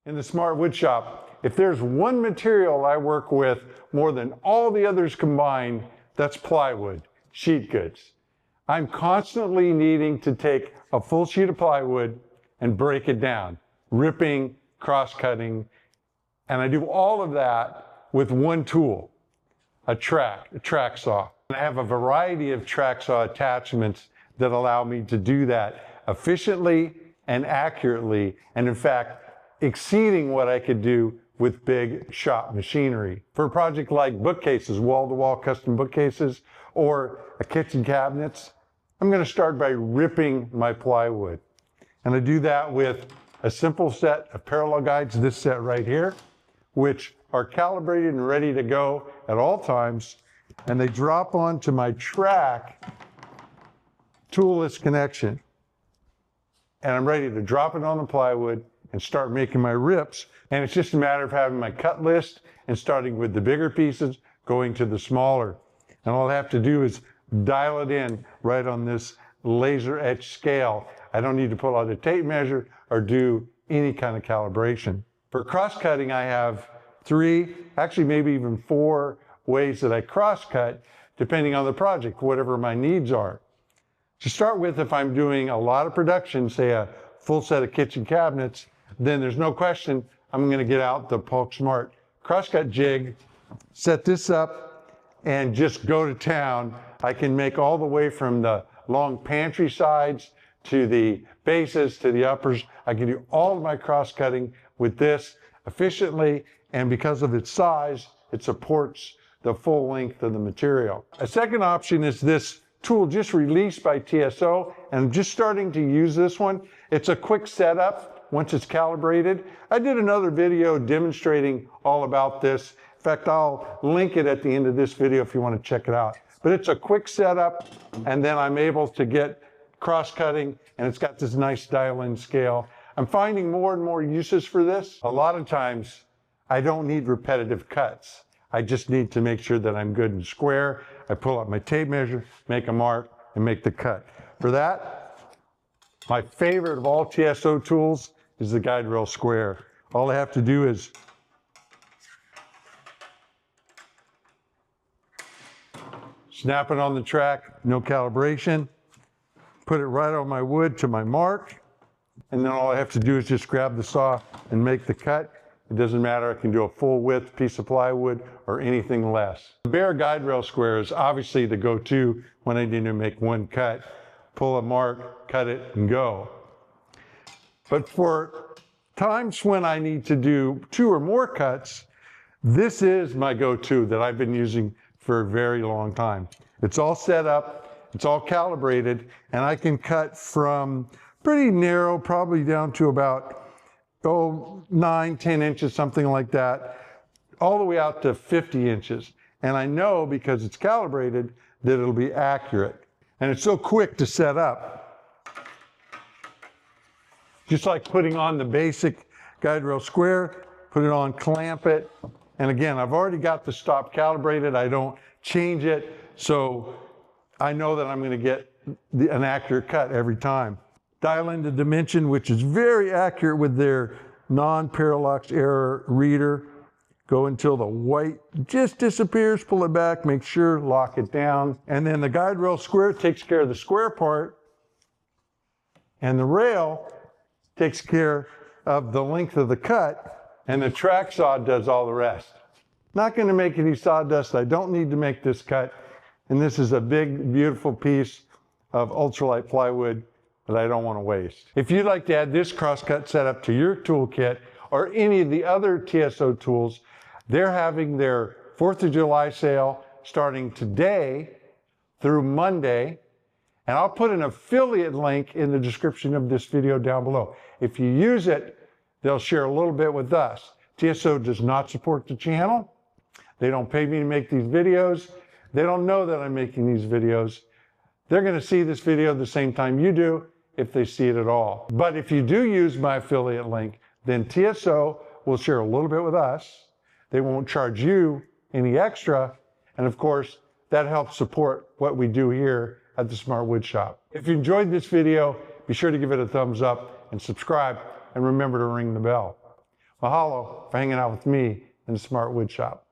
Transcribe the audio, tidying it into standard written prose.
In the Smart Woodshop, if there's one material I work with more than all the others combined, that's plywood, sheet goods. I'm constantly needing to take a full sheet of plywood and break it down, ripping, cross-cutting, and I do all of that with one tool, a track saw. And I have a variety of track saw attachments that allow me to do that efficiently and accurately, and in fact, exceeding what I could do with big shop machinery. For a project like bookcases, wall-to-wall custom bookcases, or a kitchen cabinets, I'm going to start by ripping my plywood. And I do that with a simple set of parallel guides, this set right here, which are calibrated and ready to go at all times, and they drop onto my track toolless connection. And I'm ready to drop it on the plywood and start making my rips. And it's just a matter of having my cut list and starting with the bigger pieces, going to the smaller. And all I have to do is dial it in right on this laser etch scale. I don't need to pull out a tape measure or do any kind of calibration. For cross-cutting, I have 3, actually maybe even 4 ways that I cross-cut, depending on the project, whatever my needs are. To start with, if I'm doing a lot of production, say a full set of kitchen cabinets, then there's no question I'm going to get out the Polk Smart crosscut jig, set this up, and just go to town. I can make all the way from the long pantry sides to the bases to the uppers. I can do all of my cross-cutting with this efficiently, and because of its size, it supports the full length of the material. A second option is this tool just released by TSO, and I'm just starting to use this one. It's a quick setup once it's calibrated. I did another video demonstrating all about this. In fact, I'll link it at the end of this video if you want to check it out. But it's a quick setup, and then I'm able to get cross-cutting, and it's got this nice dial-in scale. I'm finding more and more uses for this. A lot of times, I don't need repetitive cuts. I just need to make sure that I'm good and square. I pull out my tape measure, make a mark, and make the cut. For that, my favorite of all TSO tools is the Guide Rail Square. All I have to do is snap it on the track, no calibration, put it right on my wood to my mark, and then all I have to do is just grab the saw and make the cut. It doesn't matter, I can do a full width piece of plywood or anything less. The bare Guide Rail Square is obviously the go-to when I need to make one cut. Pull a mark, cut it, and go. But for times when I need to do 2 or more cuts, this is my go-to that I've been using for a very long time. It's all set up, it's all calibrated, and I can cut from pretty narrow, probably down to about 9, 10 inches, something like that, all the way out to 50 inches. And I know because it's calibrated that it'll be accurate. And it's so quick to set up. Just like putting on the basic Guide Rail Square, put it on, clamp it. And again, I've already got the stop calibrated. I don't change it. So I know that I'm going to get an accurate cut every time. Dial in the dimension, which is very accurate with their non-parallax error reader. Go until the white just disappears, pull it back, make sure, lock it down. And then the Guide Rail Square takes care of the square part, and the rail takes care of the length of the cut, and the track saw does all the rest. Not going to make any sawdust. I don't need to make this cut. And this is a big, beautiful piece of ultralight plywood that I don't want to waste. If you'd like to add this crosscut setup to your toolkit or any of the other TSO tools, they're having their 4th of July sale starting today through Monday. And I'll put an affiliate link in the description of this video down below. If you use it, they'll share a little bit with us. TSO does not support the channel. They don't pay me to make these videos. They don't know that I'm making these videos. They're going to see this video the same time you do, if they see it at all. But if you do use my affiliate link, then TSO will share a little bit with us. They won't charge you any extra. And of course, that helps support what we do here at the Smart Woodshop. If you enjoyed this video, be sure to give it a thumbs up and subscribe, and remember to ring the bell. Mahalo for hanging out with me in the Smart Wood Shop.